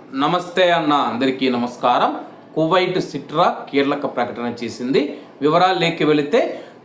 నమస్తే అన్న, అందరికీ నమస్కారం. కువైట్ సిట్రా కీలక ప్రకటన చేసింది. వివరాల్లోకి వెళితే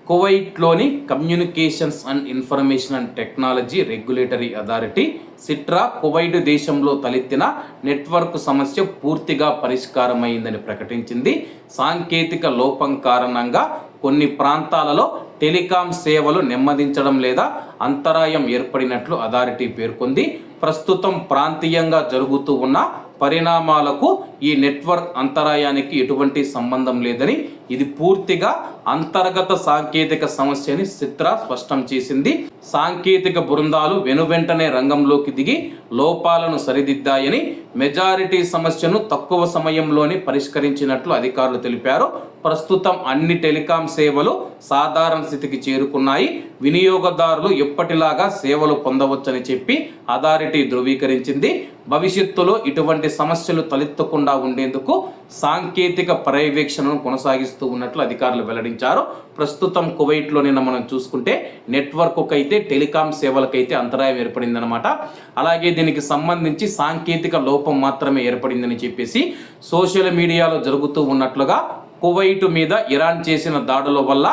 కువైట్లోని communications and information and technology regulatory authority CITRA Kuwait దేశంలో తలెత్తిన నెట్వర్క్ సమస్య పూర్తిగా పరిష్కారమైందని ప్రకటించింది. సాంకేతిక లోపం కారణంగా కొన్ని ప్రాంతాలలో టెలికాం సేవలు నెమ్మదించడం లేదా అంతరాయం ఏర్పడినట్లు అథారిటీ పేర్కొంది. ప్రస్తుతం ప్రాంతీయంగా జరుగుతూ ఉన్న పరిణామాలకు ఈ నెట్వర్క్ అంతరాయానికి ఎటువంటి సంబంధం లేదని, ఇది పూర్తిగా అంతర్గత సాంకేతిక సమస్యని సిట్రా స్పష్టం చేసింది. సాంకేతిక బృందాలు వెనువెంటనే రంగంలోకి దిగి లోపాలను సరిదిద్దాయని, మెజారిటీ సమస్యను తక్కువ సమయంలోనే పరిష్కరించినట్లు అధికారులు తెలిపారు. ప్రస్తుతం అన్ని టెలికాం సేవలు సాధారణ స్థితికి చేరుకున్నాయి. వినియోగదారులు ఎప్పటిలాగా సేవలు పొందవచ్చని చెప్పి అథారిటీ ధృవీకరించింది. భవిష్యత్తులో ఇటువంటి సమస్యలు తలెత్తకుండా ఉండేందుకు సాంకేతిక పర్యవేక్షణను కొనసాగిస్తూ ఉన్నట్లు అధికారులు వెల్లడించారు. ప్రస్తుతం కువైట్లో నిన్న మనం చూసుకుంటే నెట్వర్క్ అయితే టెలికాం సేవలకైతే అంతరాయం ఏర్పడిందనమాట. అలాగే దీనికి సంబంధించి సాంకేతిక లోపం మాత్రమే ఏర్పడిందని చెప్పేసి సోషల్ మీడియాలో జరుగుతూ ఉన్నట్లుగా కువైట్ మీద ఇరాన్ చేసిన దాడుల వల్ల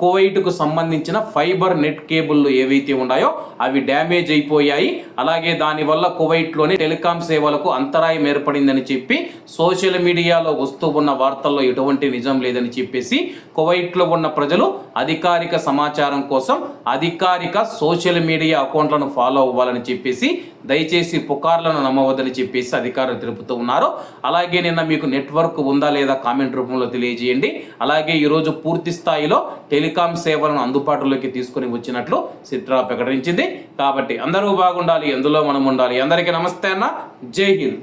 కువైట్కు సంబంధించిన ఫైబర్ నెట్ కేబుల్లు ఏవైతే ఉన్నాయో అవి డ్యామేజ్ అయిపోయాయి. అలాగే దానివల్ల కువైట్లోని టెలికాం సేవలకు అంతరాయం ఏర్పడిందని చెప్పి సోషల్ మీడియాలో వస్తూ ఉన్న వార్తల్లో ఎటువంటి నిజం లేదని చెప్పేసి కువైట్లో ఉన్న ప్రజలు అధికారిక సమాచారం కోసం అధికారిక సోషల్ మీడియా అకౌంట్లను ఫాలో అవ్వాలని చెప్పేసి, దయచేసి పుకార్లను నమ్మవద్దని చెప్పేసి అధికారులు తెలుపుతూ ఉన్నారు. అలాగే నిన్న మీకు నెట్వర్క్ ఉందా లేదా కామెంట్ రూపంలో తెలియజేయండి. అలాగే ఈరోజు పూర్తి స్థాయిలో టెలికాం సేవలను అందుబాటులోకి తీసుకుని వచ్చినట్లు సిట్రా ప్రకటించింది. కాబట్టి అందరూ బాగుండాలి, ఎందులో మనం ఉండాలి. అందరికీ నమస్తే అన్న, జై హింద్.